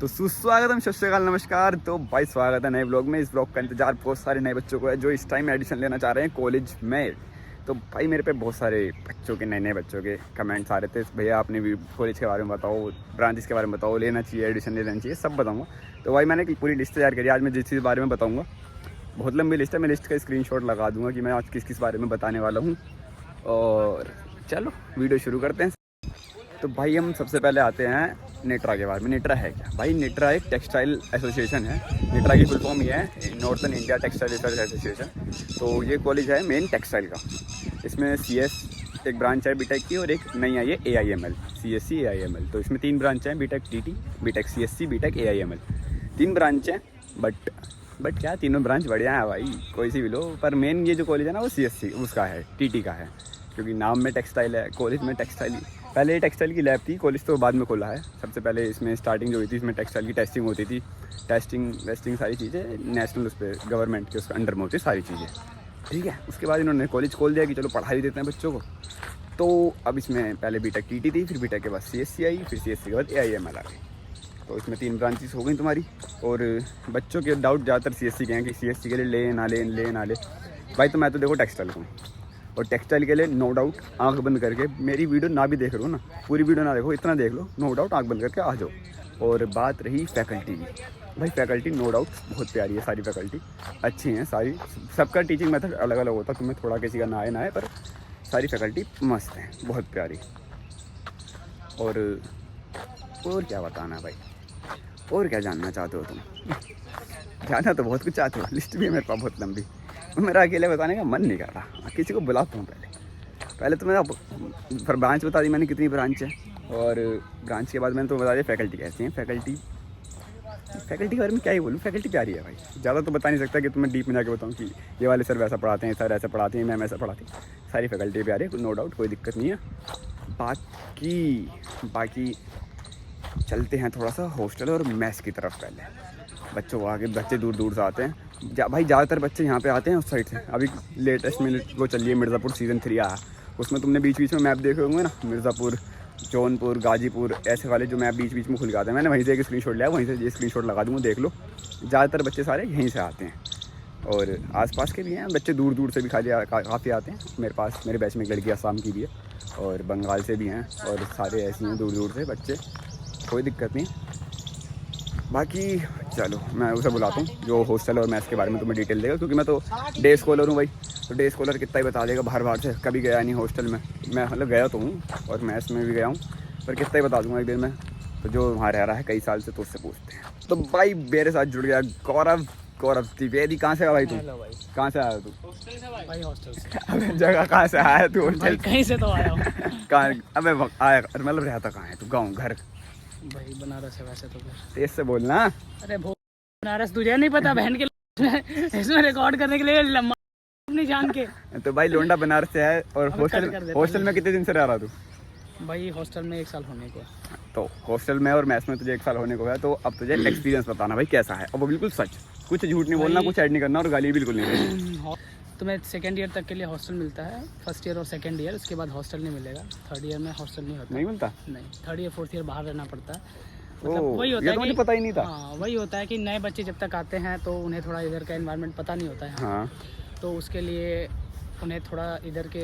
तो सुस्वागतम, सत श्री अकाल, नमस्कार। तो भाई स्वागत है नए ब्लॉग में। इस ब्लॉग का इंतजार बहुत सारे नए बच्चों को है जो इस टाइम एडमिशन लेना चाह रहे हैं कॉलेज में। तो भाई मेरे पे बहुत सारे बच्चों के नए बच्चों के कमेंट्स आ रहे थे, भैया आपने भी कॉलेज के बारे में बताओ, ब्रांचेस के बारे में बताओ, लेना चाहिए एडमिशन लेना चाहिए, सब बताऊँगा। तो भाई मैंने एक पूरी लिस्ट तैयार करी। आज मैं जिस चीज़ बारे में बताऊँगा, बहुत लंबी लिस्ट है, मैं लिस्ट का स्क्रीनशॉट लगा दूँगा कि मैं आज किस किस बारे में बताने वाला हूँ। और चलो वीडियो शुरू करते हैं। तो भाई हम सबसे पहले आते हैं नेट्रा के बारे में। नेट्रा है क्या भाई? नेट्रा एक टेक्सटाइल एसोसिएशन है। नेट्रा की फुल फॉर्म ये है, northern India textile research association. तो ये कॉलेज है मेन टेक्सटाइल का। इसमें CS एक ब्रांच है बीटेक की, और एक नई आई है AIML, CSC AIML। तो इसमें 3 ब्रांच हैं, B Tech TT, B Tech CSC, B Tech AIML। 3 branch हैं, बट क्या तीनों ब्रांच बढ़िया है भाई, कोई सी भी लो। पर मेन ये जो कॉलेज है ना वो CSC उसका है, TT का है, क्योंकि नाम में टेक्सटाइल है, कॉलेज में टेक्सटाइल। पहले टेक्सटाइल की लैब थी, कॉलेज तो बाद में खोला है। सबसे पहले इसमें स्टार्टिंग जो हुई थी, इसमें टेक्सटाइल की टेस्टिंग होती थी। टेस्टिंग सारी चीज़ें नेशनल उस पर गवर्नमेंट के उसके अंडर में होती सारी चीज़ें, ठीक है। उसके बाद इन्होंने कॉलेज खोल दिया कि चलो पढ़ाई देते हैं बच्चों को। तो अब इसमें पहले बीटेक TT थी, फिर बीटेक के बाद CSC आई, फिर CSC के बाद AIML आ गई। तो इसमें 3 ब्रांचेस हो गई तुम्हारी। और बच्चों के डाउट ज़्यादातर CSC के हैं कि CSC के लिए ले ना ले। भाई तो मैं तो देखो टेक्सटाइल को, और टेक्सटाइल के लिए नो डाउट आंख बंद करके, मेरी वीडियो ना भी देख रहे हो ना, पूरी वीडियो ना देखो, इतना देख लो, नो डाउट आंख बंद करके आ जाओ। और बात रही फैकल्टी की, भाई फैकल्टी नो डाउट बहुत प्यारी है, सारी फैकल्टी अच्छी हैं सारी। सबका टीचिंग मेथड अलग अलग होता है, तुम्हें थोड़ा किसी का ना आए, पर सारी फैकल्टी मस्त हैं, बहुत प्यारी। और क्या बताना भाई, और क्या जानना चाहते हो तुम? जानना तो बहुत कुछ चाहते हो, लिस्ट भी है मेरे पास बहुत लंबी, मेरा अकेले बताने का मन नहीं कर रहा, किसी को बुलाता हूँ। पहले तो मेरा ब्रांच बता दी मैंने कितनी ब्रांच है, और ब्रांच के बाद मैंने तो बता दिया फैकल्टी कैसी है। फैकल्टी के बारे में क्या ही बोलूँ, फैकल्टी प्यारी है भाई। ज़्यादा तो बता नहीं सकता कि तुम्हें डीप में जाके बताऊँ कि ये वाले सर वैसा पढ़ाते हैं, सर ऐसा पढ़ाते हैं, मैम ऐसा पढ़ाती है। सारी फैकल्टी प्यारी है, नो डाउट, कोई दिक्कत नहीं है। बाकी चलते हैं थोड़ा सा हॉस्टल और मैस की तरफ। पहले बच्चे दूर दूर से आते हैं, भाई ज़्यादातर बच्चे यहाँ पे आते हैं उस साइड से। अभी लेटेस्ट में वो चलिए मिर्ज़ापुर सीज़न 3 आया, उसमें तुमने बीच में मैप देखे होंगे ना, मिर्ज़ापुर, जौनपुर, गाजीपुर, ऐसे वाले जो मैप बीच में खुल के आते हैं। मैंने वहीं से एक स्क्रीनशॉट लिया, वहीं से ये स्क्रीनशॉट लगा दूँगा, देख लो। ज़्यादातर बच्चे सारे यहीं से आते हैं, और आसपास के भी हैं बच्चे, दूर दूर से भी काफ़ी आते हैं। मेरे बैच में एक लड़की असम की भी है, और बंगाल से भी हैं, और सारे ऐसे हैं दूर दूर से बच्चे, कोई दिक्कत नहीं। बाकी चलो मैं उसे बुलाता हूँ जो हॉस्टल और मैथ्स के बारे में तुम्हें डिटेल देगा, क्योंकि मैं तो डे स्कॉलर हूँ भाई। तो डे स्कॉलर कितना ही बता देगा, बाहर से कभी गया नहीं हॉस्टल में। मैं मतलब गया तो हूँ, और मैथ्स में भी गया हूँ, पर कितना ही बता दूँगा एक दिन में। तो जो वहाँ रह रहा है कई साल से, तो उससे पूछते हैं। तो भाई मेरे साथ जुड़ गया गौरव त्रिवेदी। कहाँ से आया भाई तू? कहाँ से आया तू? भाई हॉस्टल से। अबे जगह कहाँ से आया तू? हॉस्टल कहीं से तो आया हूँ। कहाँ? अबे आया मतलब रहता कहाँ है तू? गाँव, घर? भाई बनारस है वैसे तो। तेज से बोलना। अरे बनारस तुझे नहीं पता? बहन के इसमें रिकॉर्ड करने के लिए लम्बा नहीं जान के। तो भाई लोंडा बनारस से है, और हॉस्टल में कितने दिन से रह रहा तू? भाई हॉस्टल में 1 साल होने को। तो हॉस्टल में और मैथ्स में तुझे 1 साल होने को है, तो अब तुझे एक्सपीरियंस बताना भाई कैसा है, और वो बिल्कुल सच, कुछ झूठ नहीं बोलना, कुछ ऐड नहीं करना, और गाली बिल्कुल नहीं देनी। तुम्हें 2nd ईयर तक के लिए हॉस्टल मिलता है, 1st ईयर और 2nd ईयर, उसके बाद हॉस्टल नहीं मिलेगा। 3rd ईयर में हॉस्टल नहीं होता। नहीं मिलता? नहीं, 3rd ईयर 4th ईयर बाहर रहना पड़ता है। मतलब वही होता है, मुझे पता ही नहीं था। हाँ, वही होता है कि नए बच्चे जब तक आते हैं तो उन्हें थोड़ा इधर का एनवायरनमेंट पता नहीं होता है। हाँ। तो उसके लिए उन्हें थोड़ा इधर के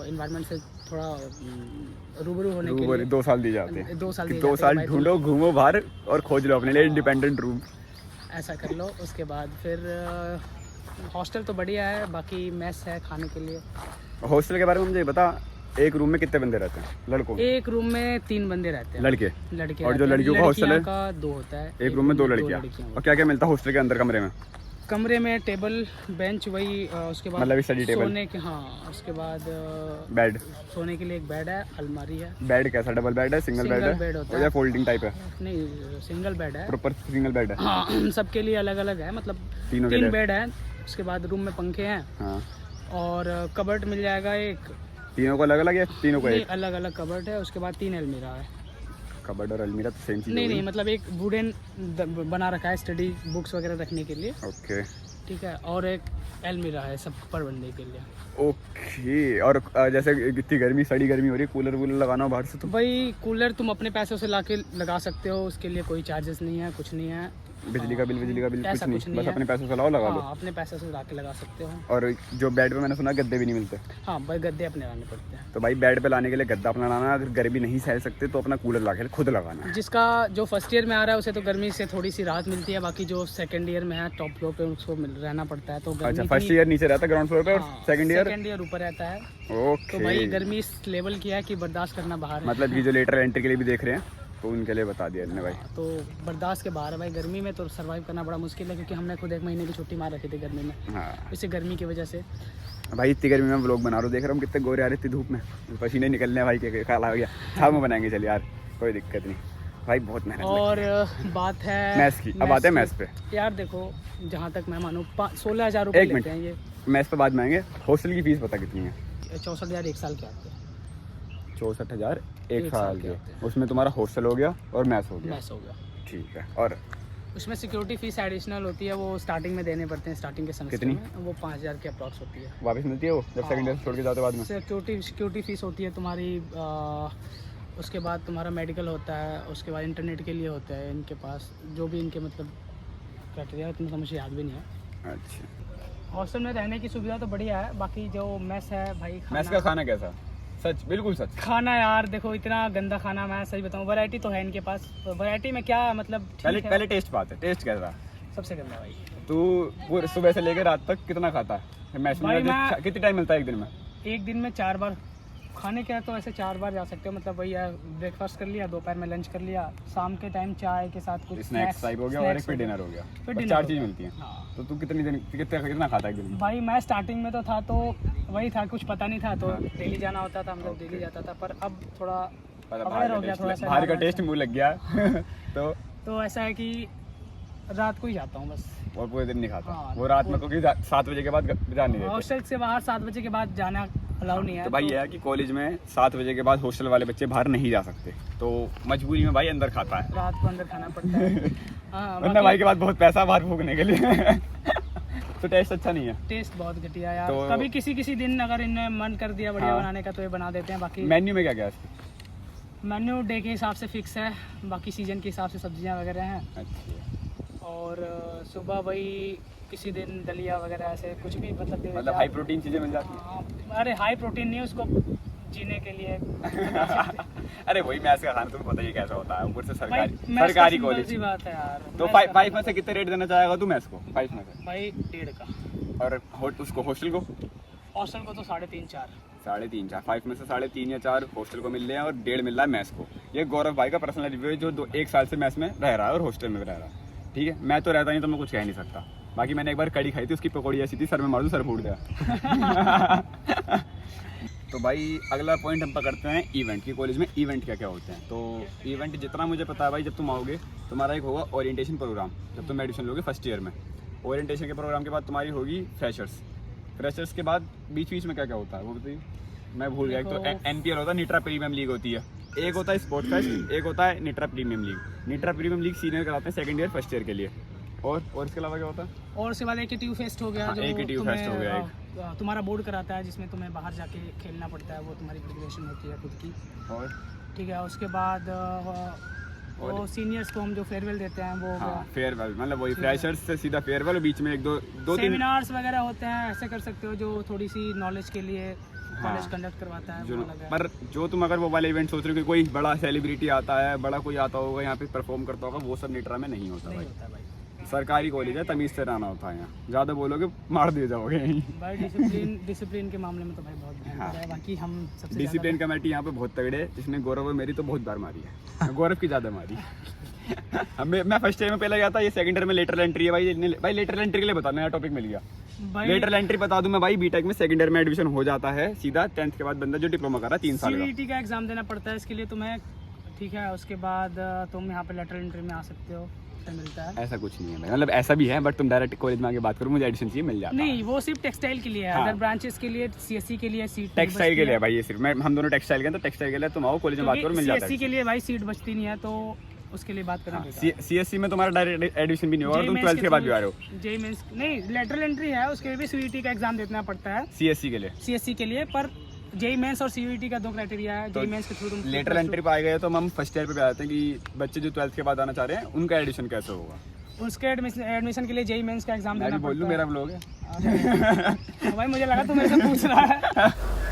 एनवायरनमेंट से थोड़ा रूबरू होने के लिए 2 साल दिए जाते हैं। 2 साल 2 साल ढूंढो, घूमो बाहर, और खोज लो अपने लिए इंडिपेंडेंट रूम। ऐसा कर लो। उसके बाद फिर हॉस्टल तो बढ़िया है, बाकी मेस है खाने के लिए। हॉस्टल के बारे में मुझे बता, एक रूम में कितने बंदे रहते हैं लड़कों? एक रूम में 3 बंदे रहते हैं। लड़के और जो लड़कियों का हॉस्टल है का 2 होता है। एक रूम में 2 लड़कियाँ। और क्या क्या मिलता है हॉस्टल के अंदर कमरे में? टेबल, बेंच, वही। उसके बाद मतलब स्टडी टेबल, सोने के, हाँ, उसके बाद बेड, सोने के लिए एक बेड है, अलमारी है। बेड कैसा? डबल बेड है, सिंगल बेड है, या फोल्डिंग टाइप है? नहीं, सिंगल बेड है, प्रॉपर सिंगल बेड है। हाँ, सबके लिए अलग अलग है, मतलब 3 बेड है। उसके बाद रूम में पंखे हैं। हाँ। और कबर्ड मिल जाएगा एक। तीनों को अलग अलग या तीनों को एक? अलग अलग कबर्ड है। उसके बाद 3 अलमीरा है। कबर्ड और अलमीरा तो सेम चीज? नहीं, मतलब एक वुडन बना रखा है स्टडी बुक्स वगैरह रखने के लिए। ओके, ठीक है, और एक अलमीरा है सब पर बनने के लिए। ओके। और जैसे इतनी गर्मी, सड़ी गर्मी हो रही है, कूलर वूलर लगाना हो बाहर से तो? भाई कूलर तुम अपने पैसों से लाके लगा सकते हो, उसके लिए कोई चार्जेस नहीं है, कुछ नहीं है। बिजली का बिल ऐसा कुछ कुछ नहीं, नहीं बस है। अपने पैसों से लाओ, लगा लो। हाँ, अपने पैसे से लाके लगा सकते हो। और जो बेड पे मैंने सुना गद्दे भी नहीं मिलते। हाँ भाई, गद्दे अपने लाने पड़ते हैं। तो भाई बेड पे लाने के लिए गद्दा अपना लाना, अगर गर्मी नहीं सह सकते तो अपना कूलर ला के खुद लगाना। जिसका जो फर्स्ट ईयर में आ रहा है उसे तो गर्मी से थोड़ी सी राहत मिलती है, बाकी जो सेकंड ईयर में है टॉप फ्लोर पे उसको रहना पड़ता है। तो अच्छा, फर्स्ट ईयर नीचे रहता है ग्राउंड फ्लोर पे और सेकंड ईयर ऊपर रहता है। ओके। तो भाई गर्मी इस लेवल की है कि बर्दाश्त करना बाहर है। मतलब कि जो लेटर एंट्री के लिए भी देख रहे हैं तो उनके लिए बता दिया इन्होंने भाई। तो बर्दाश्त के बाहर है भाई, गर्मी में तो सर्वाइव करना बड़ा मुश्किल है, क्योंकि हमने खुद 1 महीने की छुट्टी मार रखी थी गर्मी में। हाँ इसी गर्मी की वजह से भाई, इतनी गर्मी में व्लॉग बना रहा हूँ, देख रहा हूँ कितने गोरे आ रहे इतनी धूप में, पसीने निकलने भाई के काला हो गया। शाम में बनाएंगे, चल यार कोई दिक्कत नहीं भाई, बहुत मेहनत और बात है मैथ्स की। अब आते हैं मैथ्स पे। यार देखो, जहाँ तक मैं मानूँ 16,000 रुपये एक लेते हैं ये। मैथ्स पे बाद में आएंगे। हॉस्टल की फीस पता कितनी है? 64,000 1 साल के आते हैं। 64,000 एक एक साल साल के के। होते हैं। उसमें तुम्हारा हॉस्टल हो गया और मैथ्स हो गया। मैथ्स हो गया। ठीक है। और उसमें सिक्योरिटी फीस एडिशनल होती है, वो स्टार्टिंग में देने पड़ते हैं, स्टार्टिंग के सेमेस्टर कितनी? में वो 5,000 के अप्रॉक्स होती है। वापस मिलती है वो जब हाँ। सेकंड ईयर छोड़ के जाते बाद में? सिक्योरिटी फीस होती है तुम्हारी। उसके बाद तुम्हारा मेडिकल होता है, उसके बाद इंटरनेट के लिए होता है इनके पास, जो भी इनके मतलब क्राइटेरिया तुम्हें समझ याद भी नहीं है। अच्छा। हॉस्टल में रहने की सुविधा तो बढ़िया है, बाकी जो मेस है भाई, मैथ्स का खाना कैसा? सच, बिल्कुल सच। खाना यार देखो, इतना गंदा खाना, मैं सही बताऊं, वैरायटी तो है इनके पास, वैरायटी में क्या मतलब ठीक है। पहले टेस्ट बात है, टेस्ट कैसा? सबसे गंदा भाई। तू वो सुबह से लेकर रात तक कितना खाता है मैच भाई में? मैं- कितनी टाइम मिलता है एक दिन में? एक दिन में 4 बार खाने के, तो ऐसे 4 बार जा सकते हो, मतलब वही है, ब्रेकफास्ट कर लिया, दोपहर में लंच कर लिया, शाम के टाइम चाय के साथ कुछ स्नैक्स टाइप हो गया और एक फिर डिनर हो गया। फिर बस dinner 4 हो चीज़ गया। मिलती हैं। हाँ। तो तू कितना खाता है एक दिन में? भाई मैं स्टार्टिंग में तो था तो वही था, कुछ पता नहीं था, तो डेली जाना होता था, मतलब डेली जाता था, पर अब थोड़ा अवेयर हो गया, थोड़ा सा बाहर का टेस्ट मुंह लग गया तो ऐसा है कि रात को ही जाता हूँ बस। और पूरे दिन नहीं खाता। हाँ, वो रात में क्योंकि 7 बजे के बाद जा नहीं देते। हॉस्टल से बाहर 7 बजे के बाद जाना अलाउ नहीं है। तो भाई ये है कि कॉलेज में 7 बजे के बाद हॉस्टल वाले बच्चे बाहर नहीं जा सकते, तो मजबूरी में भाई अंदर खाता है। रात को अंदर खाना पड़ता है। हाँ, वरना भाई के पास बहुत पैसा बाहर फूकने के लिए तो टेस्ट अच्छा नहीं है। टेस्ट बहुत घटिया यार। तो- कभी किसी दिन अगर इन्हें मन कर दिया बढ़िया हाँ। बनाने का तो ये बना देते हैं, बाकी मेन्यू में क्या क्या है? मेन्यू डे के हिसाब से फिक्स है, बाकी सीजन के हिसाब से सब्जियां वगैरह हैं। अच्छा। और सुबह वही किसी दिन दलिया वगैरह ऐसे कुछ भी मतलब दे देते मतलब हैं। हाई प्रोटीन चीज़ें मिल जाती हैं। हाँ, अरे हाई प्रोटीन नहीं, उसको जीने के लिए अरे वही मैथ्स का खाना तुम्हें पता ही कैसा होता है, ऊपर से भाई सरकारी मैथ्स का सरकारी सिंपल कॉलेज। सी बात है यार। तो मैथ्स का- 5 में से कितने रेट देना चाहेगा तू मैथ्स को? 5 में से? भाई 1.5 का। और उसको हॉस्टल को? हॉस्टल को तो 3.5 4। 3.5 4। 5 में से 3.5 या 4 हॉस्टल को मिल रहे हैं और 1.5 मिल रहा है मैथ्स को। ये गौरव भाई का पर्सनल रिव्यू है, जो 1 साल से मैथ्स में रह रहा है और हॉस्टल में भी रह रहा है। ठीक है, मैं तो रहता नहीं तो मैं कुछ कह नहीं सकता। बाकी मैंने एक बार कड़ी खाई थी, उसकी पकौड़ी ऐसी थी, सर में मार दूं सर फूट गया। तो भाई अगला पॉइंट हम पकड़ते हैं इवेंट की। कॉलेज में इवेंट क्या क्या होते हैं? तो इवेंट जितना मुझे पता है भाई, जब तुम आओगे तुम्हारा एक होगा ओरिएंटेशन प्रोग्राम, जब तुम एडमिशन लोगे फर्स्ट ईयर में। ओरिएंटेशन के प्रोग्राम के बाद तुम्हारी होगी फ्रेशर्स के बाद बीच में क्या क्या होता है वो बताइए, मैं भूल गया। एक तो NPL होता है, निट्रा प्रीमियम लीग होती है, एक होता है स्पोर्ट फेस्ट, एक होता है NITRA premium league. NITRA premium league senior कराते हैं सेकंड ईयर फर्स्ट ईयर के लिए। और इसके अलावा क्या होता है? और उसके बाद AKTU फेस्ट हो गया, हाँ, जो AKTU तुम्हें, फेस्ट हो गया तुम्हारा बोर्ड कराता है, जिसमें तुम्हें बाहर जाके खेलना पड़ता है, वो तुम्हारी प्रिपरेशन होती है खुद की। और ठीक है, उसके बाद वो सीनियर्स को हम जो फेयरवेल देते हैं वो हाँ, फेयरवेल, मतलब वही फ्रेशर्स से सीधा फेयरवेल और बीच में एक दो तीन सेमिनार्स वगैरह होते हैं, ऐसे कर सकते हो, जो थोड़ी सी नॉलेज के लिए कॉलेज हाँ। कंडक्ट करवाता है, जो वो अलग है। पर जो तुम अगर वो वाले इवेंट सोच रहे हो कि कोई बड़ा सेलिब्रिटी आता है, बड़ा कोई आता होगा यहाँ पे परफॉर्म करता होगा, वो सब निट्रा में नहीं होता नहीं भाई। होता भाई। सरकारी कॉलेज है, तमीज से रहना होता है यहाँ। ज़्यादा बोलोगे मार दिए जाओगे यहीं। भाई डिसिप्लिन के मामले में तो भाई बहुत भयंकर हाँ। है, बाकी हम सबसे डिसिप्लिन कमेटी यहाँ पे बहुत तगड़े है, जिसने गौरव और मेरी तो बहुत बार मारी है। गौरव की ज़्यादा मारी मैं फर्स्ट ईयर में पहले गया था, ये सेकंड ईयर में लेटरल एंट्री है भाई लेटरल एंट्री के लिए बता, नया टॉपिक मिल गया। भाई लेटरल एंट्री बता दूं मैं भाई, बीटेक में सेकंड ईयर में एडमिशन हो जाता है सीधा 10th के बाद बंदा जो डिप्लोमा कर रहा है 3 साल का। CET का एग्जाम देना पड़ता है इसके लिए तुम्हें, ठीक है। उसके बाद तुम यहाँ पे लेटरल एंट्री में आ सकते हो, से मिलता है। ऐसा कुछ नहीं है भाई, मतलब ऐसा भी है, बट तुम डायरेक्ट कॉलेज में आके बात करो, मुझे एडमिशन चाहिए मिल जाता है। नहीं, वो सिर्फ टेक्सटाइल के लिए है, हाँ। अदर ब्रांचेस के लिए, CSE के लिए सीट टेक्सटाइल के लिए भाई, ये सिर्फ हम दोनों टेक्सटाइल के हैं, तो टेक्सटाइल के लिए तुम आओ कॉलेज में बात करो, मिल जाता CSE है। के लिए भाई सीट बचती नहीं है, तो उसके लिए बात करना बेकार। CSC में तुम्हारा डायरेक्ट एडमिशन भी नहीं होगा, तुम 12th के बाद भी आ रहे हो। जेई मेंस नहीं, लेटरल एंट्री है, उसके लिए भी CUET का एग्जाम देना पड़ता है CSC के लिए। CSC के लिए, पर जेई मेंस और CUET का 2 क्राइटेरिया है। जेई मेंस के थ्रू तुम लेटरल एंट्री पे आ गए तो हम फर्स्ट ईयर पे आते हैं कि बच्चे जो 12th के बाद आना चाह रहे हैं उनका एडमिशन कैसे होगा। उसके एडमिशन के लिए जेई मेंस का एग्जाम देना बोल लूँ, मेरा ब्लॉग है। पड़ता है। भाई मुझे लगा तू मेरे से पूछ रहा है।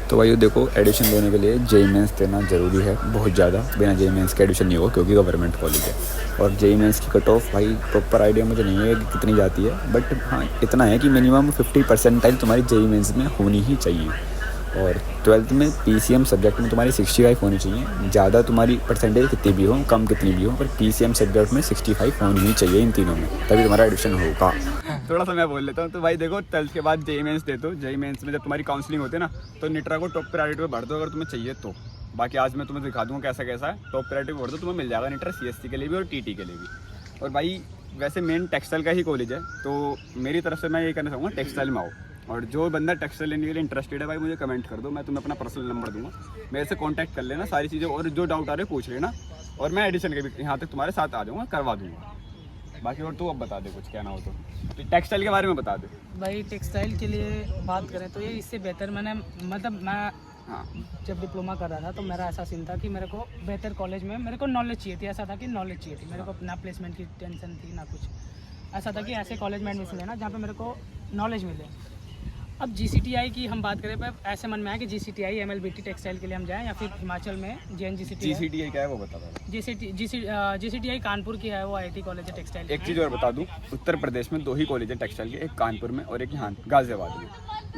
तो भाई देखो, एडमिशन लेने के लिए जेई मेंस देना ज़रूरी है बहुत ज़्यादा। बिना जेई मेंस के एडमिशन नहीं होगा क्योंकि गवर्नमेंट कॉलेज है। और जेई मेंस की कट ऑफ भाई प्रॉपर आइडिया मुझे नहीं है कि कितनी जाती है, बट हाँ इतना है कि मिनिमम 50% तुम्हारी जेई मेंस में होनी ही चाहिए। और 12th में PCM सब्जेक्ट में तुम्हारी 65 होनी चाहिए। ज़्यादा तुम्हारी परसेंटेज कितनी भी हो, कम कितनी भी हो, पर PCM सब्जेक्ट में 65 होनी ही चाहिए इन तीनों में, तभी तुम्हारा एडमिशन होगा। थोड़ा सा मैं बोल लेता हूँ। तो भाई देखो, 12th के बाद जेई मेंस दे दो। जेई मेंस में जब तुम्हारी काउंसलिंग होती है ना, तो निट्रा को टॉप प्रायोरिटी पे भर दो अगर तुम्हें चाहिए तो। बाकी आज मैं तुम्हें दिखा दूँगा कैसा कैसा है। टॉप प्रायोरिटी पे भर दो, तुम्हें मिल जाएगा निट्रा CSC के लिए भी और TT के लिए भी। और भाई वैसे मेन टेक्सटाइल का ही कॉलेज है, तो मेरी तरफ से मैं ये कहना चाहूँगा टेक्सटाइल में आओ। और जो बंदा टेक्सटाइल लेने के लिए इंटरेस्टेड है भाई, मुझे कमेंट कर दो, मैं तुम्हें अपना पर्सनल नंबर दूंगा, मेरे से कांटेक्ट कर लेना, सारी चीज़ें और जो डाउट आ रहे पूछ लेना। और मैं एडिशन के भी यहाँ तक तुम्हारे साथ आ जाऊँगा, करवा दूँगा। बाकी और तू अब बता दे कुछ कहना हो तो टेक्सटाइल के बारे में बता दे। भाई टेक्सटाइल के लिए बात करें तो ये इससे बेहतर मैं हाँ, जब डिप्लोमा कर रहा था तो मेरा ऐसा सीन था कि मेरे को बेहतर कॉलेज में मेरे को नॉलेज चाहिए थी। ऐसा था कि नॉलेज चाहिए थी मेरे को, ना प्लेसमेंट की टेंशन थी ना कुछ। ऐसा था कि ऐसे कॉलेज में एडमिशन लेना जहाँ पे मेरे को नॉलेज मिले। अब GCTI की हम बात करें, पर ऐसे मन में है कि GCTI MLBT टेक्सटाइल के लिए हम जाएं, या फिर हिमाचल में JNGCT। GCTI क्या है वो बता दो। GCTI कानपुर की है, वो IIT कॉलेज है टेक्सटाइल। एक चीज़ और बता दूँ, उत्तर प्रदेश में 2 ही कॉलेज है टेक्सटाइल के, एक कानपुर में और एक यहाँ गाजियाबाद में।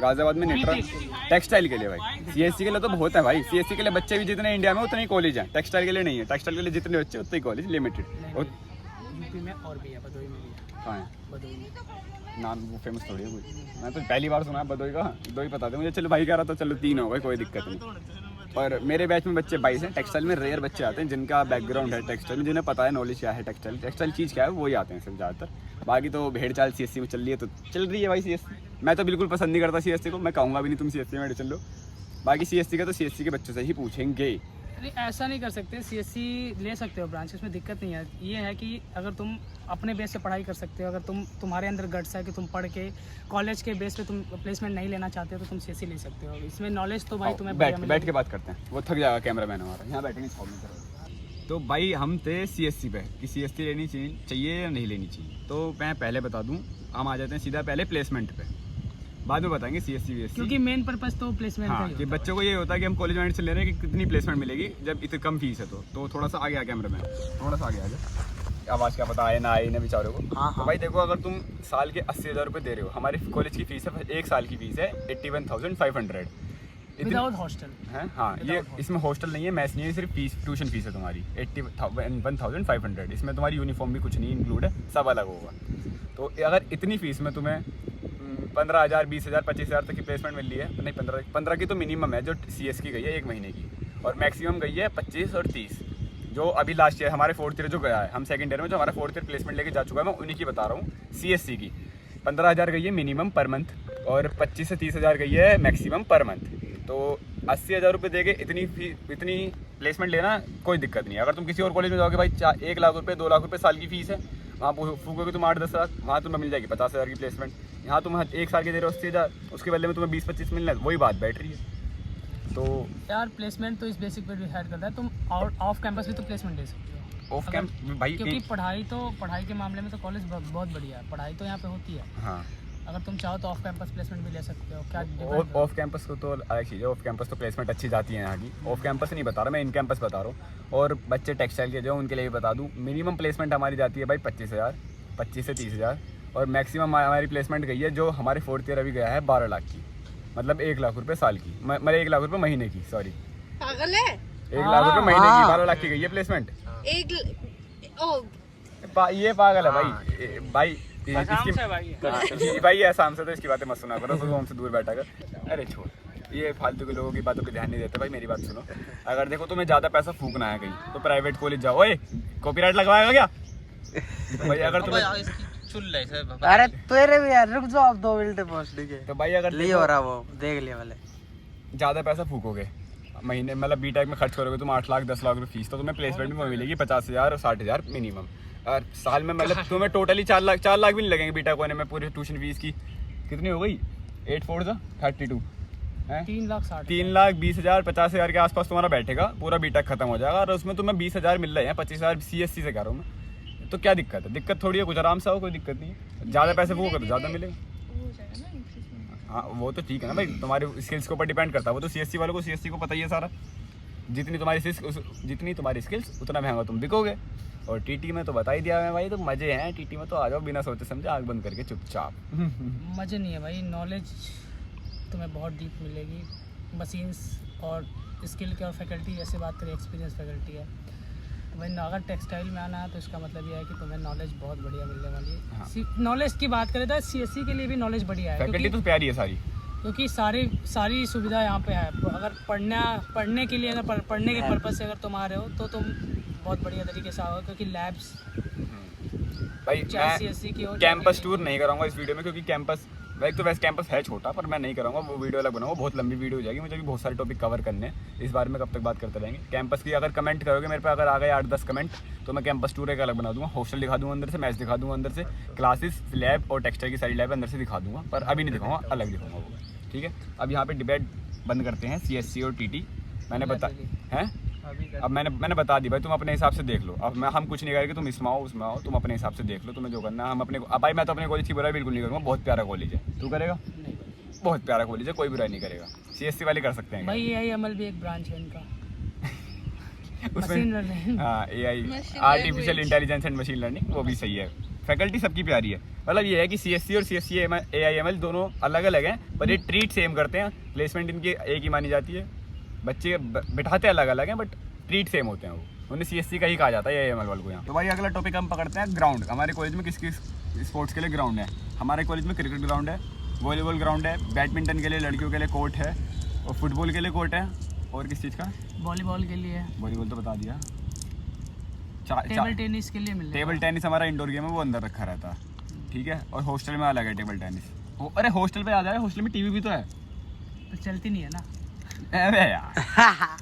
गाजियाबाद में निट्रा टेक्सटाइल के लिए भाई। CSC के लिए तो बहुत है भाई। CSC के लिए बच्चे भी जितने इंडिया में उतने ही कॉलेज हैं, टेक्सटाइल के लिए नहीं है। टेक्सटाइल के लिए जितने बच्चे उतने ही कॉलेज लिमिटेड। और यूपी में और भी है, भदोही में भी है। कहाँ है भदोही में नाम, वो फेमस थोड़ी है कोई। मैं तो पहली बार सुना है भदोही का, 2 ही पता थे मुझे। चलो भाई कह रहा था, चलो 3 हो गए, कोई दिक्कत नहीं। पर मेरे बैच में बच्चे 22 हैं। टेक्सटाइल में रेयर बच्चे आते हैं जिनका बैकग्राउंड है टेक्सटाइल में, जिन्हें पता है नॉलेज क्या है टेक्सटाइल चीज़ क्या है, वही आते हैं सिर्फ ज़्यादातर। बाकी तो भेड़ चाल CSC में चल रही है, तो चल रही है भाई CSC। मैं तो बिल्कुल पसंद नहीं करता CSC को, मैं कहूँगा भी नहीं तुम CSC में एडमिशन लो। बाकी CSC का तो CSC के बच्चों से ही पूछेंगे। नहीं, ऐसा नहीं कर सकते। CSC ले सकते हो ब्रांच, इसमें दिक्कत नहीं है। ये है कि अगर तुम अपने बेस से पढ़ाई कर सकते हो, अगर तुम्हारे अंदर गट्स है कि तुम पढ़ के कॉलेज के बेस पे तुम प्लेसमेंट नहीं लेना चाहते हो, तो तुम CSC ले सकते हो। इसमें नॉलेज तो भाई तुम्हें बैठ के बात करते हैं, वो थक जाएगा कैमरा मैन हमारा, यहाँ बैठेंगे 6 मिनट। तो भाई हम थे CSC पे कि CSC लेनी चाहिए या नहीं लेनी चाहिए। तो मैं पहले बता दूँ, हम आ जाते हैं सीधा पहले प्लेसमेंट पे, बाद में बताएंगे CSC VSC। क्योंकि मेन पर्पस तो प्लेसमेंट हाँ, कि बच्चों को ये होता है कि हम कॉलेज में एडमिशन ले रहे हैं कि कितनी प्लेसमेंट मिलेगी जब इतनी कम फीस है। तो थोड़ा सा आगे आ कैमरा मैन, थोड़ा सा आगे आ जाए, आवाज़ क्या पता आए ना आए ना बेचारों को। हाँ, तो भाई देखो, अगर तुम साल के 80,000 रुपये दे रहे हो, हमारे कॉलेज की फीस है, 1 साल की फीस है 81,500 विदाउट हॉस्टल है। हाँ, ये इसमें हॉस्टल नहीं है, मैथ्स नहीं है, सिर्फ फीस ट्यूशन फीस है तुम्हारी 81,500। इसमें तुम्हारी यूनिफॉर्म भी कुछ नहीं इंक्लूड है, सब अलग होगा। तो अगर इतनी फीस में तुम्हें 15,000, 20,000, 25,000 तक की प्लेसमेंट मिल रही है, नहीं 15 की तो मिनिमम है जो CS की गई है 1 महीने की, और मैक्सिमम गई है 25 और 30। जो अभी लास्ट ईयर हमारे 4th ईयर जो गया है, हम 2nd ईयर में जो हमारा 4th ईयर प्लेसमेंट लेके जा चुका है, मैं उन्हीं की बता रहा हूँ। CSC की 15,000 गई है मिनिमम पर मंथ, और 25 से 30,000 गई है मैक्सिमम पर मंथ। तो 80,000 रुपये दे के इतनी प्लेसमेंट लेना कोई दिक्कत नहीं है। अगर तुम किसी और कॉलेज में जाओगे भाई, 1 लाख रुपये 2 लाख रुपये साल की फीस है, वहाँ फूकोगे तुम 8-10 लाख, वहाँ तुम्हें मिल जाएगी 50,000 की प्लेसमेंट। यहाँ तुम 1 साल के दे रहे हो 80,000, उसके बदले में तुम्हें 20-25 मिलना है, वही बात बैठ रही है। तो यार प्लेसमेंट तो इस बेसिक पे डिसाइड करता है, तुम ऑफ कैंपस भी तो प्लेसमेंट ले सकते हो। ऑफ कैंप भाई, क्योंकि पढ़ाई के मामले में तो कॉलेज बहुत बढ़िया है, पढ़ाई तो यहाँ पे होती है। हाँ, अगर तुम चाहो तो ऑफ कैंपस प्लेसमेंट भी ले सकते हो। क्या ऑफ कैंपस को तो अलग चीज़ है, ऑफ कैंपस तो प्लेसमेंट अच्छी जाती है यहाँ की। ऑफ कैंपस नहीं बता रहा मैं, इन कैंपस बता रहा हूँ। और बच्चे टेक्सटाइल के जो उनके लिए भी बता दूँ, मिनिमम प्लेसमेंट हमारी जाती है भाई 25,000, 25 से 30,000, और मैक्सिमम हमारी प्लेसमेंट गई है जो हमारे 4th ईयर अभी गया है 12 लाख की, मतलब 1 लाख रुपये साल की, मतलब 1 लाख रुपये महीने की, सॉरी पागल है। 1 लाख रुपये महीने की, 12 लाख की गई है प्लेसमेंट। ये पागल है भाई भाई ऐसा हमसे तो इसकी बातें मत सुना करो, तो हमसे दूर बैठा कर। अरे छोड़, ये फालतू के लोगों की बातों पे ध्यान नहीं देते भाई। मेरी बात सुनो, अगर देखो तुम्हें ज़्यादा पैसा फूकना है कहीं, तो प्राइवेट कॉलेज जाओ। ओए, कॉपीराइट लगवाएगा क्या? तो भाई अगर तुम्हें अरे तेरे भी यार, रुक जाओ अब 2 मिनट पहुंचने के। तो भाई अगर ले हो रहा वो देख ले वाले, ज़्यादा पैसा फूकोगे, महीने मतलब बीटेक में खर्च करोगे तुम 8 लाख 10 लाख रुपये फीस, तो तुम्हें प्लेसमेंट में मिलेगी 50,000 और 60,000 मिनिमम। और साल में मतलब तुम्हें टोटली 4 लाख भी नहीं लगेंगे बीटेक होने में। पूरी ट्यूशन फीस की कितनी हो गई? 8 4 32 है 3,60,000 3,20,000 50,000 के आसपास तुम्हारा बैठेगा, पूरा बीटेक खत्म हो जाएगा। और उसमें तुम्हें 20,000 मिल रहे हैं, 25,000 CSC से कर रहा हूँ मैं। तो क्या दिक्कत है? दिक्कत थोड़ी है, कुछ आराम से आओ, कोई दिक्कत नहीं है। ज़्यादा पैसे वो करो ज़्यादा मिलेगा। हाँ वो तो ठीक है ना भाई, तुम्हारे स्किल्स के ऊपर डिपेंड करता है। वो तो CSC वालों को CSC को पता ही है सारा। जितनी तुम्हारी स्किल्स उतना महंगा तुम बिकोगे। और TT में तो बता ही दिया मैं भाई, तो मज़े हैं TT में। तो आ जाओ बिना सोचे समझे, आँख बंद करके चुपचाप। मज़े नहीं है भाई, नॉलेज तुम्हें बहुत डीप मिलेगी। मशीन्स और स्किल के और फैकल्टी जैसे बात करें, एक्सपीरियंस फैकल्टी है। तो भाई अगर टेक्सटाइल में आना है तो इसका मतलब ये है कि तुम्हें नॉलेज बहुत बढ़िया मिलने वाली है। हाँ। नॉलेज की बात करें तो CSC के लिए भी नॉलेज बढ़िया है, फैकल्टी तो प्यारी है सारी, क्योंकि सारी सुविधा यहाँ पे है। अगर पढ़ने के लिए, अगर पढ़ने के पर्पज़ से अगर तुम आ रहे हो तो तुम बहुत बढ़िया तरीके से आओगे, क्योंकि लैब्स भाई चाहे CSC की हो। कैंपस टूर नहीं कराऊंगा इस वीडियो में, क्योंकि कैंपस वैसे तो वैसे कैंपस है छोटा, पर मैं नहीं कराऊंगा। वो वीडियो अलग बनाऊंगा, बहुत लंबी वीडियो हो जाएगी। मुझे भी बहुत सारे टॉपिक कवर करने हैं, इस बारे में कब तक बात करते रहेंगे। कैंपस की अगर कमेंट करोगे मेरे पे, अगर आ गए 8-10 कमेंट, तो मैं कैंपस टूर एक अलग बना दूंगा। हॉस्टल दिखा दूंगा अंदर से, मैच दिखा दूंगा अंदर से, क्लासेस, लैब और टेक्सटाइल की सारी लैब अंदर से दिखा दूंगा। पर अभी नहीं दिखाऊंगा, अलग दिखाऊंगा वो, ठीक है। अब यहाँ पे डिबेट बंद करते हैं CSC और TT। मैंने अब मैंने बता दी भाई, तुम अपने हिसाब से देख लो। अब हम कुछ नहीं करेंगे, तुम इसमें आओ उसमें आओ, तुम अपने हिसाब से देख लो तुम्हें जो करना है। हम अपने भाई मैं तो अपने कॉलेज की बुराई बिल्कुल नहीं करूँगा, बहुत प्यारा कॉलेज है। तू करेगा? बहुत प्यारा कॉलेज है, कोई बुराई नहीं करेगा। CSC वाले कर सकते हैं भाई AI/ML भी एक ब्रांच है इनका। उसमें हाँ AI artificial intelligence and machine learning, वो भी सही है। फैकल्टी सबकी प्यारी है। मतलब ये है कि CSC और CSC AI/ML दोनों अलग अलग हैं, पर ये ट्रीट सेम करते हैं। प्लेसमेंट इनकी एक ही मानी जाती है। बच्चे बिठाते अलग अलग हैं, बट ट्रीट सेम होते हैं। वो उन्हें CSC का ही कहा जाता है AI/ML वालों को यहाँ। तो भाई अगला टॉपिक हम पकड़ते हैं ग्राउंड। हमारे कॉलेज में किस किस स्पोर्ट्स के लिए ग्राउंड है? हमारे कॉलेज में क्रिकेट ग्राउंड है, वॉलीबॉल ग्राउंड है, बैडमिंटन के लिए लड़कियों के लिए कोर्ट है, और फुटबॉल के लिए कोर्ट है। और किस चीज़ का? वॉलीबॉल के लिए, वॉलीबॉल तो बता दिया। टेबल टेनिस के लिए मिलेगा। टेबल टेनिस हमारा इंडोर गेम है, वो अंदर रखा रहता है, ठीक है। और हॉस्टल में अलग है टेबल टेनिस। अरे हॉस्टल पे आ जाए, हॉस्टल में TV भी तो है। तो चलती नहीं है ना। अरे यार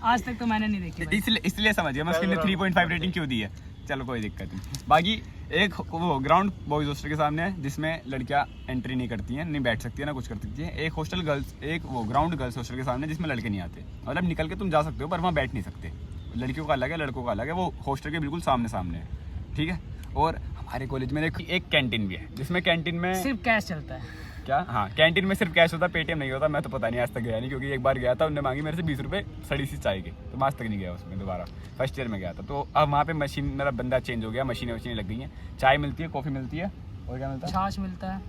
आज तक तो मैंने नहीं देखी। इसलिए समझ गया मैं उसके लिए 3.5 रेटिंग क्यों दी है। चलो कोई दिक्कत नहीं। बाकी एक वो ग्राउंड बॉयज़ हॉस्टल के सामने है, जिसमें लड़कियां एंट्री नहीं करती हैं, नहीं बैठ सकती है ना कुछ कर सकती हैं। एक हॉस्टल गर्ल्स, एक वो ग्राउंड गर्ल्स हॉस्टल के सामने, जिसमें लड़के नहीं आते। मतलब निकल के तुम जा सकते हो, पर वहाँ बैठ नहीं सकते। लड़कियों का अलग है, लड़कों का अलग है। वो हॉस्टल के बिल्कुल सामने सामने है, ठीक है। और हमारे कॉलेज में एक कैंटीन भी है, जिसमें कैंटीन में सिर्फ कैश चलता है। क्या? हाँ, कैंटीन में सिर्फ कैश होता है, पेटीएम नहीं होता। मैं तो पता नहीं, आज तक गया नहीं, क्योंकि एक बार गया था, उन्होंने मांगी मेरे से 20 रुपये सड़ी सी चाय के, तो मैं आज तक नहीं गया उसमें दोबारा। फर्स्ट ईयर में गया था। तो अब वहाँ पे मशीन, मेरा बंदा चेंज हो गया, मशीनें लग गई हैं। चाय मिलती है, कॉफ़ी मिलती है, और क्या मिलता है? छाछ मिलता है,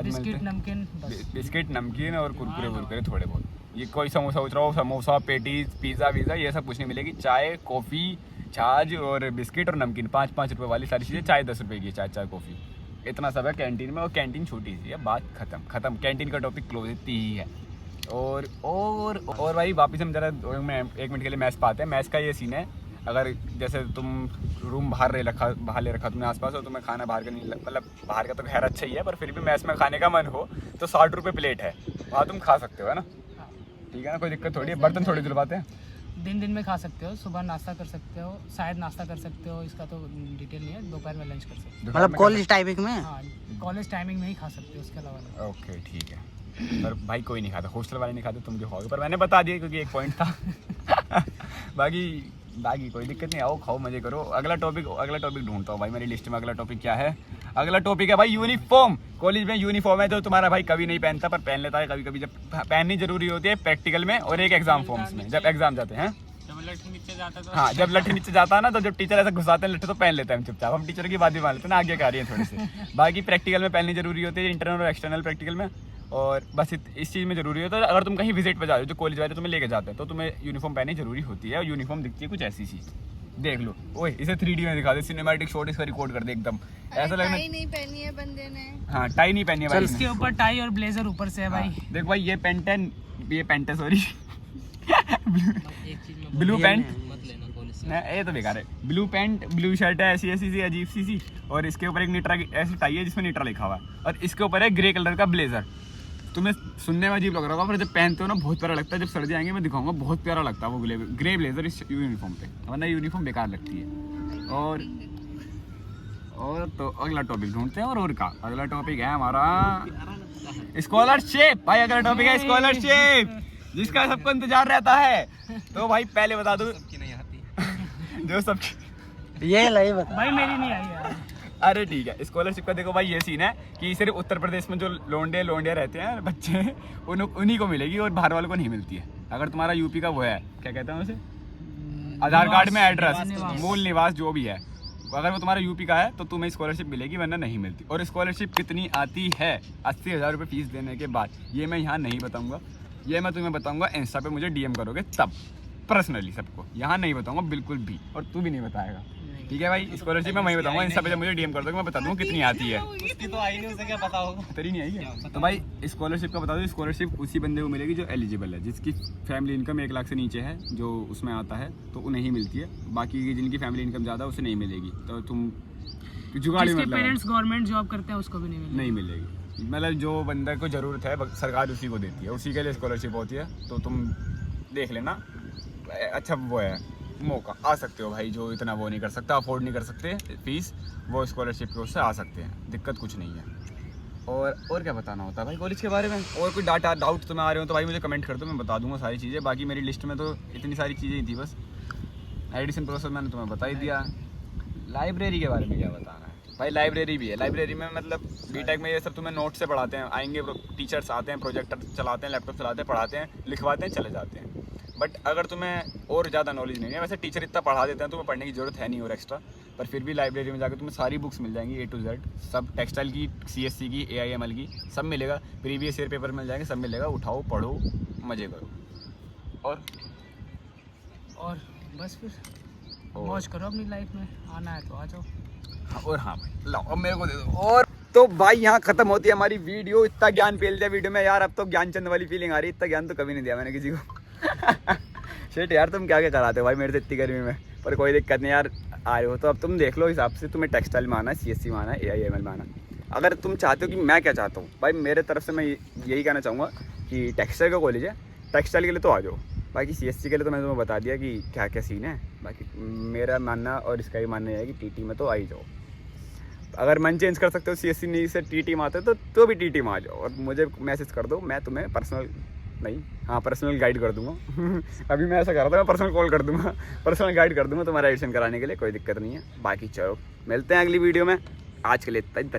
बिस्किट नमकीन, बिस्किट नमकीन और कुरकुरे वुरकुरे थोड़े बहुत। ये कोई समोसा उच रहा हो, समोसा, पेटीज, पिज़्ज़ा वीज़ा, ये सब कुछ नहीं मिलेगी। चाय, कॉफ़ी, छाछ और बिस्किट और नमकीन, 5-5 रुपये वाली सारी चीज़ें। चाय 10 रुपये की, चाय कॉफ़ी, इतना सब है कैंटीन में। और कैंटीन छोटी सी है, बात खत्म। कैंटीन का टॉपिक क्लोज इतनी ही है। और भाई वापस हम जरा 1 मिनट के लिए मैच पाते हैं। मैच का ये सीन है, अगर जैसे तुम रूम बाहर ले रखा तुमने आसपास, और तुम्हें खाना बाहर का नहीं, मतलब बाहर का तो खैर अच्छा ही है, पर फिर भी मैच में खाने का मन हो तो 60 रुपये प्लेट है, वहाँ तुम खा सकते हो, है ना? ठीक है ना, कोई दिक्कत थोड़ी है। बर्तन थोड़ी दिलवाते हैं। दिन में खा सकते हो, सुबह नाश्ता कर सकते हो, शायद नाश्ता कर सकते हो, इसका तो डिटेल नहीं है। दोपहर में लंच कर सकते हो, मतलब कॉलेज टाइमिंग में। हाँ, कॉलेज टाइमिंग में ही खा सकते हो, उसके अलावा। ओके ठीक है। पर भाई कोई नहीं खाता, हॉस्टल वाले नहीं खाते, तुम जो खाओगे। पर मैंने बता दिया क्योंकि एक पॉइंट था। बाकी कोई दिक्कत नहीं, आओ खाओ मजे करो। अगला टॉपिक ढूंढता हूँ भाई मेरी लिस्ट में। अगला टॉपिक क्या है? अगला टॉपिक है भाई यूनिफॉर्म। कॉलेज में यूनिफॉर्म है जो तुम्हारा भाई कभी नहीं पहनता, पर पहन लेता है कभी कभी, जब पहननी जरूरी होती है, प्रैक्टिकल में और एक एग्जाम फॉर्म्स में, जब एग्जाम जाते हैं। हाँ, जब लट्ठी नीचे जाता है ना, तो जब टीचर ऐसा घुसाते हैं लट्ठी, तो पहन लेते हैं हम चुपचाप। हम टीचर की बात भी मान लेते हैं ना, आगे आ रही है थोड़ी सी। बाकी प्रैक्टिकल में पहननी जरूरी होती है, इंटरनल और एक्सटर्नल प्रैक्टिकल में। और बस इस चीज़ में जरूरी होता है, अगर तुम कहीं विजिट पे जा रहे हो, जो कॉलेज वाले तुम्हें लेके जाते हैं, तो तुम्हें यूनिफॉर्म पहननी जरूरी होती है। और यूनिफॉर्म दिखती है कुछ ऐसी चीज़, देख लो। ओए इसे 3D में दिखा दे, सिनेमैटिक शॉट इसका रिकॉर्ड कर दे एकदम ऐसा लगना। टाई नहीं पहनी है बंदे ने। हाँ, टाई नहीं पहनी है भाई। इसके ऊपर टाई और ब्लेजर ऊपर से है भाई। देख भाई, ये पैंट है, सॉरी ब्लू पैंट, ये तो बेकार है। ब्लू पैंट, ब्लू शर्ट है, ऐसी सी अजीब सी, और इसके ऊपर एक निट्रा की ऐसी टाई है जिसमें निट्रा लिखा हुआ है, और इसके ऊपर है ग्रे कलर का ब्लेजर। तुम्हें सुनने में अजीब लग रहा होगा पर जब पहनते हो ना बहुत प्यारा लगता है। जब सर्दी आएंगे मैं दिखाऊंगा, बहुत प्यारा लगता है वो ग्रे ब्लेजर इस यूनिफॉर्म पे, वरना यूनिफॉर्म बेकार लगती है। और तो अगला टॉपिक ढूंढते हैं। और का अगला टॉपिक है हमारा स्कॉलरशिप। भाई अगला टॉपिक है स्कॉलरशिप, जिसका सबको इंतजार रहता है। तो भाई पहले बता दो सबकी नहीं आती जो सबकी, ये लाई बता भाई मेरी नहीं आई यार। अरे ठीक है। स्कॉलरशिप का देखो भाई ये सीन है कि सिर्फ उत्तर प्रदेश में जो लोंडिया रहते हैं बच्चे, उन्हीं को मिलेगी और बाहर वालों को नहीं मिलती है। अगर तुम्हारा यूपी का वो है, क्या कहते हैं उसे, आधार कार्ड में एड्रेस, मूल निवास जो भी है, अगर वो तुम्हारा यूपी का है तो तुम्हें स्कॉलरशिप मिलेगी, वरना नहीं मिलती। और स्कॉलरशिप कितनी आती है 80,000 रुपये फीस देने के बाद, ये मैं यहाँ नहीं बताऊँगा। ये मैं तुम्हें बताऊँगा इंस्टा पे, मुझे DM करोगे तब, पर्सनली सबको। यहाँ नहीं बताऊँगा बिल्कुल भी, और तू भी नहीं बताएगा, ठीक है भाई। स्कॉलरशिप में मैं बताऊंगा इंस्टा पे, जब मुझे DM कर दोगे मैं बता दूंगा कितनी आती है। उसकी तो आई नहीं, उसे क्या पता होगा, तेरी नहीं आई है तो भाई स्कॉलरशिप का बता दो। स्कॉलरशिप उसी बंदे को मिलेगी जो एलिजिबल है, जिसकी फैमिली इनकम 1 लाख से नीचे है, जो उसमें आता है तो उन्हें ही मिलती है। बाकी जिनकी फैमिली इनकम ज़्यादा उसे नहीं मिलेगी। तो तुम जुगाड़ी जिसके मतलब पेरेंट्स गवर्नमेंट जॉब करते हैं उसको भी नहीं मिलेगी। नहीं मिलेगी। मतलब जो बंदे को ज़रूरत है सरकार उसी को देती है, उसी के लिए स्कॉलरशिप होती है। तो तुम देख लेना, अच्छा वो है मौका, आ सकते हो भाई। जो इतना वो नहीं कर सकता, अफोर्ड नहीं कर सकते फीस, वो स्कॉलरशिप के उससे आ सकते हैं, दिक्कत कुछ नहीं है। और क्या बताना होता है भाई कॉलेज के बारे में। और कोई डाउट तुम्हें आ रहे हो तो भाई मुझे कमेंट कर दो, मैं बता दूंगा सारी चीज़ें। बाकी मेरी लिस्ट में तो इतनी सारी चीज़ें ही थी, बस एडिशन प्रोसेस मैंने तुम्हें बता ही दिया। लाइब्रेरी के बारे में क्या बताना है भाई, लाइब्रेरी भी है। लाइब्रेरी में मतलब बीटेक में ये सब तुम्हें नोट से पढ़ाते हैं, आएंगे टीचर्स आते हैं, प्रोजेक्टर चलाते हैं, लैपटॉप चलाते हैं, पढ़ाते हैं, लिखवाते हैं, चले जाते हैं। बट अगर तुम्हें और ज़्यादा नॉलेज नहीं है, वैसे टीचर इतना पढ़ा देते हैं तुम्हें पढ़ने की ज़रूरत है नहीं और एक्स्ट्रा, पर फिर भी लाइब्रेरी में जाकर तुम्हें सारी बुक्स मिल जाएंगी A to Z, सब टेक्सटाइल की, CSC की, AIML की, सब मिलेगा। प्रीवियस ईयर पेपर मिल जाएंगे, सब मिलेगा। उठाओ, पढ़ो, मज़े करो। और बस फिर मौज करो अपनी लाइफ में, आना है तो आ जाओ। और हाँ भाई लाओ, अब मेरे को दे दो। और तो भाई यहाँ खत्म होती है हमारी वीडियो। इतना ज्ञान फेल दिया वीडियो में यार, अब तो ज्ञानचंद वाली फीलिंग आ रही है। इतना ज्ञान तो कभी नहीं दिया मैंने किसी को। शेट यार तुम क्या क्या कराते हो भाई मेरे से इतनी गर्मी में, पर कोई दिक्कत नहीं यार, आ रहे हो तो अब तुम देख लो हिसाब से। तुम्हें टेक्सटाइल में आना है, CSC में आना है, AIML में आना है। अगर तुम चाहते हो कि मैं क्या चाहता हूँ भाई, मेरे तरफ से मैं यही कहना चाहूँगा कि टेक्सटाइल का कॉलेज है, टेक्सटाइल के लिए तो आ जाओ। बाकी CSC के लिए तो मैंने तुम्हें बता दिया कि क्या क्या सीन है। बाकी मेरा मानना और इसका ही मानना है कि TT में तो आ ही जाओ। अगर मन चेंज कर सकते हो, CSC नहीं से TT में आते हो तो भी TT में आ जाओ, और मुझे मैसेज कर दो, मैं तुम्हें पर्सनल गाइड कर दूंगा। अभी मैं ऐसा कर रहा था, मैं पर्सनल कॉल कर दूंगा, पर्सनल गाइड कर दूंगा तुम्हारा एडमिशन कराने के लिए, कोई दिक्कत नहीं है। बाकी चलो मिलते हैं अगली वीडियो में, आज के लिए इतना।